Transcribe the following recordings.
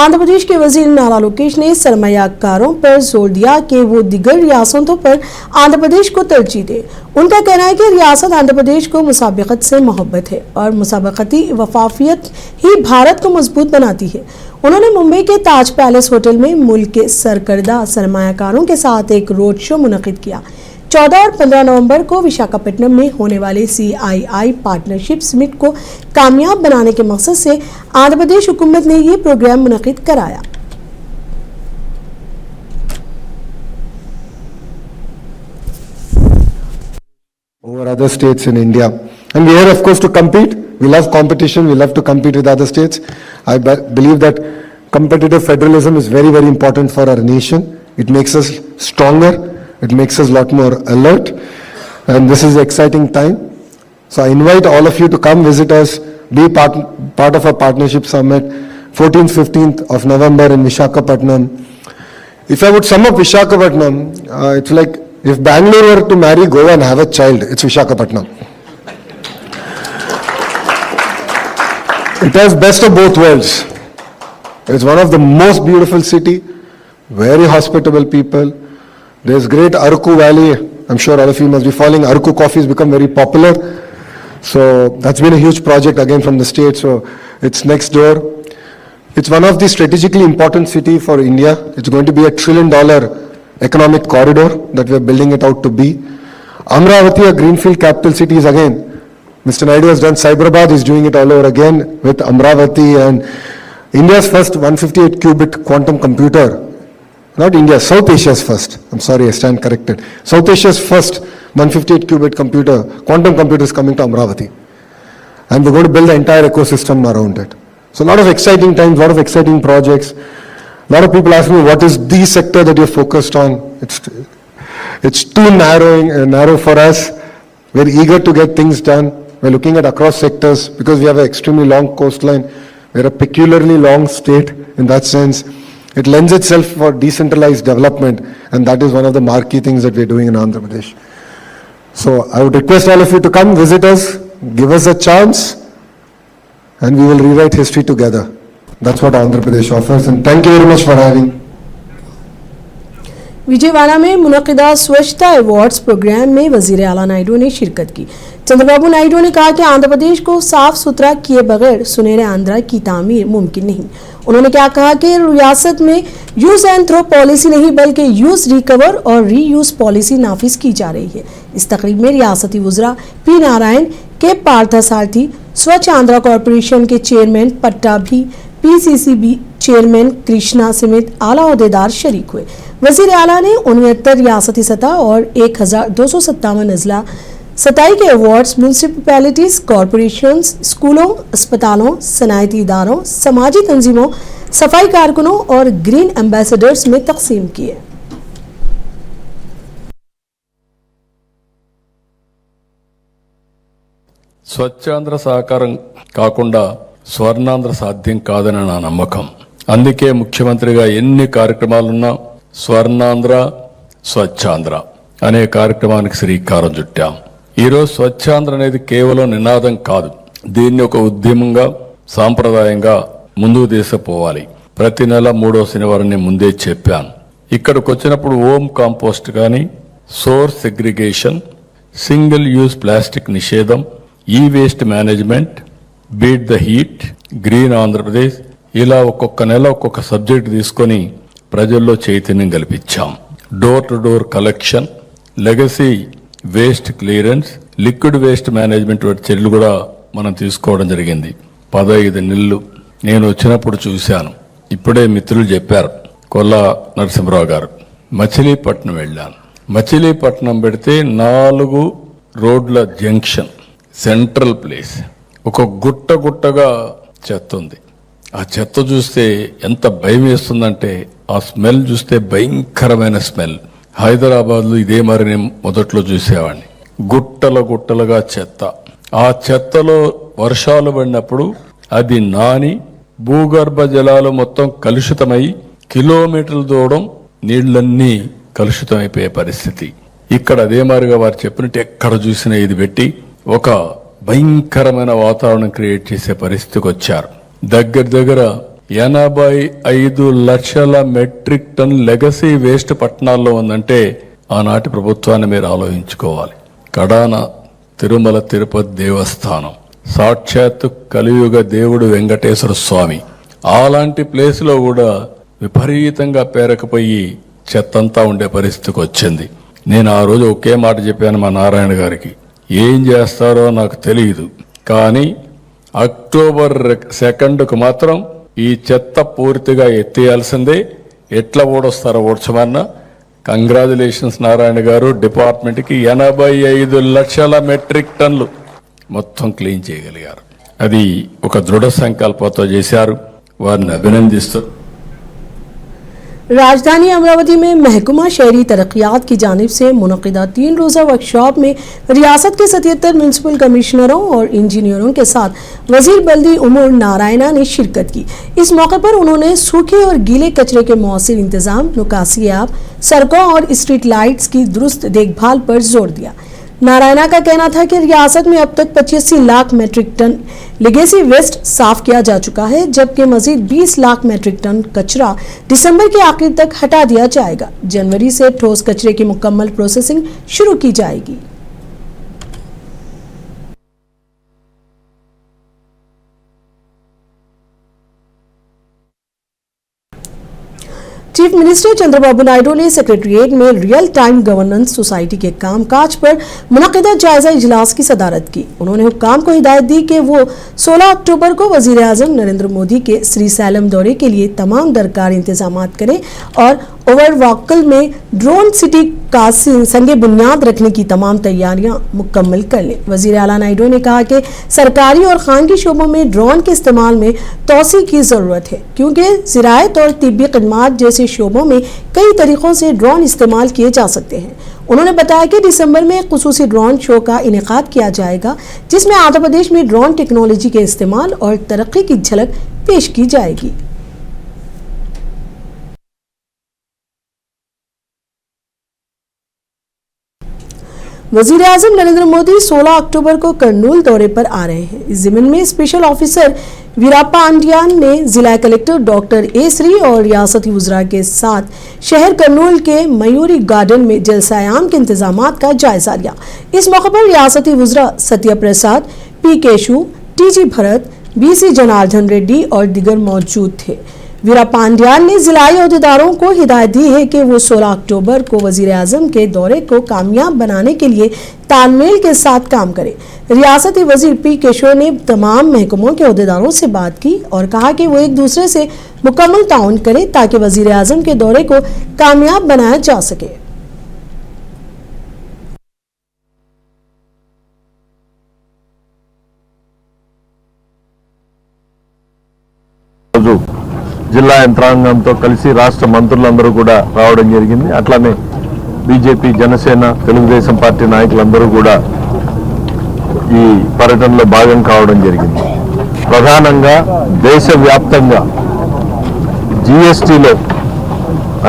आंध्र प्रदेश के वजीर नारा लोकेश ने सरमायाकारों पर जोर दिया कि वो दीगर रियासतों पर आंध्र प्रदेश को तरजीह दे। उनका कहना है कि रियासत आंध्र प्रदेश को मुसाबकत से मोहब्बत है और मुसाबकती वफाफियत ही भारत को मजबूत बनाती है। उन्होंने मुंबई के ताज पैलेस होटल में मुल्क के सरकर्दा सरमायाकारों के साथ एक रोड शो मुनक्किद किया। 14 और 15 नवंबर को विशाखापट्टनम में होने वाले CII पार्टनरशिप समिट को कामयाब बनाने के मकसद से आंध्र प्रदेश हुकूमत ने ये प्रोग्राम मुनक्किद कराया। Over other states in India, and we are of course to compete. We love competition. We love to compete with other states. I believe that competitive federalism is very, very important for our nation. It makes us stronger. It makes us a lot more alert, and this is an exciting time. So I invite all of you to come visit us, be part of our partnership summit, 14th, 15th of November in Visakhapatnam. If I would sum up Visakhapatnam, it's like if Bangalore were to marry Goa and have a child, it's Visakhapatnam. It has best of both worlds. It's one of the most beautiful city, very hospitable people. There's great Aruku Valley. I'm sure all of you must be following. Aruku coffee has become very popular. So that's been a huge project again from the state. So it's next door. It's one of the strategically important city for India. It's going to be $1 trillion economic corridor that we're building it out to be. Amravati, a greenfield capital city, is again. Mr. Naidu has done Cyberabad. He's doing it all over again with Amravati and India's first 158 qubit quantum computer. Not India, South Asia's first. I'm sorry, I stand corrected. South Asia's first 158 qubit computer, quantum computer is coming to Amravati. And we're going to build the entire ecosystem around it. So a lot of exciting times, a lot of exciting projects. A lot of people ask me, what is the sector that you're focused on? It's too narrow for us. We're eager to get things done. We're looking at across sectors because we have an extremely long coastline. We're a peculiarly long state in that sense. It lends itself for decentralized development, and that is one of the marquee things that we're doing in Andhra Pradesh. So I would request all of you to come visit us, give us a chance, and we will rewrite history together. That's what Andhra Pradesh offers, and thank you very much for having. Vijayawada में मुनक्किदा स्वच्छता awards programme में वजीर आला नायडू ने शिरकत की। चंद्रबाबू नायडू ने कहा कि आंध्र प्रदेश को साफ सुथरा किए बगैर सुनहरे आंध्रा की तामीर मुमकिन नहीं। उन्होंने क्या कहा कि रियासत में यूज एंड थ्रो पॉलिसी नहीं बल्कि यूज रिकवर और री यूज पॉलिसी नाफिज की जा रही है। इस तकरीब में रियासती वज़रा पी नारायण, के पार्थसारथी, स्वच्छ आंध्रा कॉरपोरेशन के chairman Pattabhi, PCCB chairman Krishna समेत आला ओहदेदार शरीक हुए। वजीर आला ने 69 रियासती सतह और 1257 अजला सताई के अवार्ड्स म्यूनसिपैलिटीज, कॉरपोरेशंस, स्कूलों, अस्पतालों, सनायती इदारों, समाजी तंजीमों, सफाई कारकुनों और ग्रीन एम्बेसडर्स में तकसीम किए। స్వచ్ఛాంధ్ర సహకారం కాకుండా స్వర్ణాంధ్ర సాధ్యం కాదని నా నమ్మకం. అందుకే ముఖ్యమంత్రిగా ఎన్ని కార్యక్రమాలున్నా స్వర్ణాంధ్ర, స్వచ్ఛాంధ్ర అనే కార్యక్రమానికి శ్రీకారం చుట్టాం. ఈరోజు స్వచ్ఛాంధ్ర అనేది కేవలం నినాదం కాదు, దీన్ని ఒక ఉద్యమంగా, సాంప్రదాయంగా ముందుకు తీసుకుపోవాలి. ప్రతి నెల 3వ శనివారం నేను ముందే చెప్పాను. ఇక్కడికి వచ్చినప్పుడు హోమ్ కాంపోస్ట్ కానీ, source segregation, single use plastic నిషేధం, ఈ waste management, beat the heat, green Andhra Pradesh, ఇలా ఒక్కొక్క నెల ఒక్కొక్క సబ్జెక్ట్ తీసుకొని ప్రజల్లో చైతన్యం కల్పించాం. Door to door collection, legacy waste clearance, liquid waste management వంటి చర్యలు కూడా మనం తీసుకోవడం జరిగింది. 15 నెలలు నేను వచ్చినప్పుడు చూశాను. ఇప్పుడే మిత్రులు చెప్పారు, కొల్లా నరసింహరావు గారు, మచిలీపట్నం వెళ్ళాను. మచిలీపట్నం పెడితే 4 రోడ్ల జంక్షన్, సెంట్రల్ ప్లేస్, ఒక గుట్టగా చెత్త ఉంది. ఆ చెత్త చూస్తే ఎంత భయం వేస్తుందంటే, ఆ స్మెల్ చూస్తే భయంకరమైన స్మెల్. హైదరాబాద్లో ఇదే మరి నేను మొదట్లో చూసేవాడిని. గుట్టలుగా చెత్త. ఆ చెత్తలో వర్షాలు పడినప్పుడు అది నాని భూగర్భ జలాలు మొత్తం కలుషితమై కిలోమీటర్లు దూరం నీళ్లన్నీ కలుషితమైపోయే పరిస్థితి. ఇక్కడ అదే మారిగా వారు చెప్పినట్టు ఎక్కడ చూసినా ఇది పెట్టి ఒక భయంకరమైన వాతావరణం క్రియేట్ చేసే పరిస్థితికి వచ్చారు. దగ్గర 85 లక్షల మెట్రిక్ టన్ లెగసీ వేస్ట్ పట్టణాల్లో ఉందంటే ఆనాటి ప్రభుత్వాన్ని మీరు ఆలోచించుకోవాలి. కడాన తిరుమల తిరుపతి దేవస్థానం, సాక్షాత్తు కలియుగ దేవుడు వెంకటేశ్వర స్వామి, అలాంటి ప్లేస్లో కూడా విపరీతంగా పేరకపోయి చెత్తంతా ఉండే పరిస్థితికి వచ్చింది. నేను ఆ రోజు ఒకే మాట చెప్పాను మా నారాయణ గారికి, ఏం చేస్తారో నాకు తెలియదు, కానీ అక్టోబర్ 2కు మాత్రం ఈ చెత్త పూర్తిగా ఎత్తేయాల్సిందే. ఎట్లా ఓడొస్తారో ఓడ్చమన్నా. కంగ్రాచులేషన్స్ నారాయణ గారు, డిపార్ట్మెంట్కి 85 లక్షల మెట్రిక్ టన్లు మొత్తం క్లీన్ చేయగలిగారు. అది ఒక దృఢ సంకల్పంతో చేశారు. వారిని అభినందిస్తూ राजधानी अमरावती में महकमा शहरी तरक्कियात की जानिब से मुनक़िदा 3 रोज़ा वर्कशॉप में रियासत के 77 म्यूनसिपल कमिश्नरों और इंजीनियरों के साथ वजीर बल्दी उमूर नारायणा ने शिरकत की। इस मौके पर उन्होंने सूखे और गीले कचरे के मौसर इंतजाम, निकासियाब सड़कों और स्ट्रीट लाइट्स की दुरुस्त देखभाल पर जोर दिया। नारायणा का कहना था कि रियासत में अब तक 85 lakh metric tonne legacy waste साफ किया जा चुका है, जबकि मजीद 20 लाख मेट्रिक टन कचरा दिसंबर के आखिर तक हटा दिया जाएगा। जनवरी से ठोस कचरे की मुकम्मल प्रोसेसिंग शुरू की जाएगी। चीफ मिनिस्टर चंद्रबाबू नायडू ने सेक्रेटरिएट में रियल टाइम गवर्नेंस सोसाइटी के कामकाज पर मुनक़िदा जायजा इजलास की सदारत की। उन्होंने हुक्काम को हिदायत दी कि वो 16 अक्टूबर को वजीर आज़म नरेंद्र मोदी के श्री सैलम दौरे के लिए तमाम दरकार इंतजामात करें और ओवरवाकल में ड्रोन सिटी का संगे बुनियाद रखने की तमाम तैयारियां मुकम्मल कर लें। वजीर आला नायडू ने कहा कि सरकारी और खानगी शोबों में ड्रोन के इस्तेमाल में तोसी की ज़रूरत है, क्योंकि ज़राअत और तिब्बी खदमात जैसे शोबों में कई तरीक़ों से ड्रोन इस्तेमाल किए जा सकते हैं। उन्होंने बताया कि दिसंबर में खुसूसी ड्रोन शो का इनेकाद किया जाएगा, जिसमें आंध्र प्रदेश में ड्रोन टेक्नोलॉजी के इस्तेमाल और तरक्की की झलक पेश की जाएगी। वजीर आज़म नरेंद्र मोदी 16 अक्टूबर को करनूल दौरे पर आ रहे हैं। इस ज़िम्न में स्पेशल ऑफिसर वीराप्पा अंडियान ने जिला कलेक्टर डॉक्टर ए श्री और रियासती वज़रा के साथ शहर करनूल के मयूरी गार्डन में जलसायाम के इंतजामात का जायजा लिया। इस मौके पर रियासती वज़रा Satya Prasad, P Keshav, TG Bharath, BC Janardhan Reddy और दिगर मौजूद थे। वीराप्पा अंडियान ने जिलाई अहदेदारों को हिदायत दी है कि वो 16 अक्टूबर को वजीर आज़म के दौरे को कामयाब बनाने के लिए तालमेल के साथ काम करें। रियासती वजीर पी केशव ने तमाम महकमों के अहदेदारों से बात की और कहा कि वो एक दूसरे से मुकम्मल ताउन करें ताकि वजीर आज़म के दौरे को कामयाब बनाया जा सके। జిల్లా యంత్రాంగంతో కలిసి రాష్ట్ర మంత్రులందరూ కూడా రావడం జరిగింది. అట్లానే బీజేపీ, జనసేన, తెలుగుదేశం పార్టీ నాయకులందరూ కూడా ఈ పర్యటనలో భాగం కావడం జరిగింది. ప్రధానంగా దేశవ్యాప్తంగా జీఎస్టీలో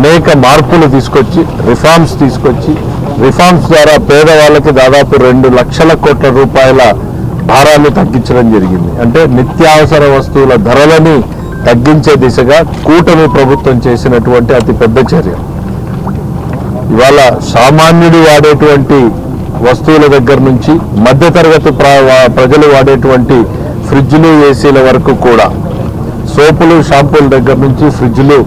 అనేక మార్పులు తీసుకొచ్చి రిఫార్మ్స్ ద్వారా పేదవాళ్ళకి దాదాపు 2 లక్షల కోట్ల రూపాయల భారాన్ని తగ్గించడం జరిగింది. అంటే నిత్యావసర వస్తువుల ధరలని తగ్గించే దిశగా కూటమి ప్రభుత్వం చేసినటువంటి అతి పెద్ద చర్య. ఇవాళ సామాన్యుడు వాడేటువంటి వస్తువుల దగ్గర నుంచి మధ్యతరగతి ప్రజలు వాడేటువంటి ఫ్రిడ్జ్లు, ఏసీల వరకు కూడా, సోపులు, షాంపూల దగ్గర నుంచి ఫ్రిడ్జ్లు,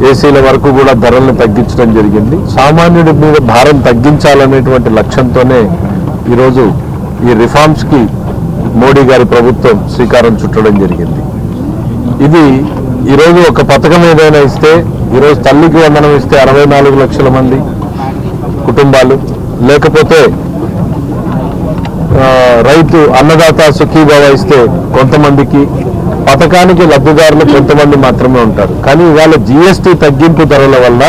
ఏసీల వరకు కూడా ధరలను తగ్గించడం జరిగింది. సామాన్యుడి మీద భారం తగ్గించాలనేటువంటి లక్ష్యంతోనే ఈరోజు ఈ రిఫార్మ్స్కి మోడీ గారి ప్రభుత్వం శ్రీకారం చుట్టడం జరిగింది. ఇది ఈరోజు ఒక పథకం ఏదైనా ఇస్తే, ఈరోజు తల్లికి వందనం ఇస్తే 64 లక్షల మంది కుటుంబాలు, లేకపోతే రైతు అన్నదాత సుఖీభావ ఇస్తే కొంతమందికి, పథకానికి లబ్ధిదారులు కొంతమంది మాత్రమే ఉంటారు. కానీ ఇవాళ జీఎస్టీ తగ్గింపు ధరల వల్ల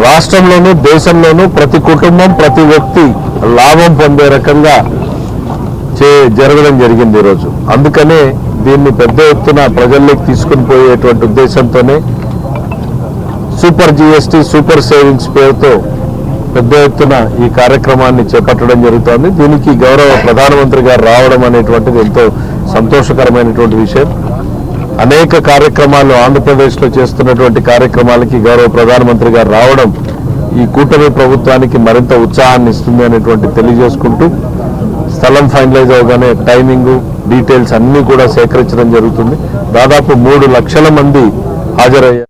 రాష్ట్రంలోనూ దేశంలోనూ ప్రతి కుటుంబం, ప్రతి వ్యక్తి లాభం పొందే రకంగా జరగడం జరిగింది ఈరోజు. అందుకనే దీన్ని పెద్ద ఎత్తున ప్రజల్లోకి తీసుకుని పోయేటువంటి ఉద్దేశంతోనే సూపర్ జీఎస్టీ, సూపర్ సేవింగ్స్ పేరుతో పెద్ద ఎత్తున ఈ కార్యక్రమాన్ని చేపట్టడం జరుగుతోంది. దీనికి గౌరవ ప్రధానమంత్రి గారు రావడం అనేటువంటిది ఎంతో సంతోషకరమైనటువంటి విషయం. అనేక కార్యక్రమాలు ఆంధ్రప్రదేశ్లో చేస్తున్నటువంటి కార్యక్రమాలకి గౌరవ ప్రధానమంత్రి గారు రావడం ఈ కూటమి ప్రభుత్వానికి మరింత ఉత్సాహాన్ని ఇస్తుంది అనేటువంటి తెలియజేసుకుంటూ స్థలం ఫైనలైజ్ అవగానే టైమింగ్ డీటెయిల్స్ అన్నీ కూడా సేకరించడం జరుగుతుంది. దాదాపు 3 లక్షల మంది హాజరయ్యారు.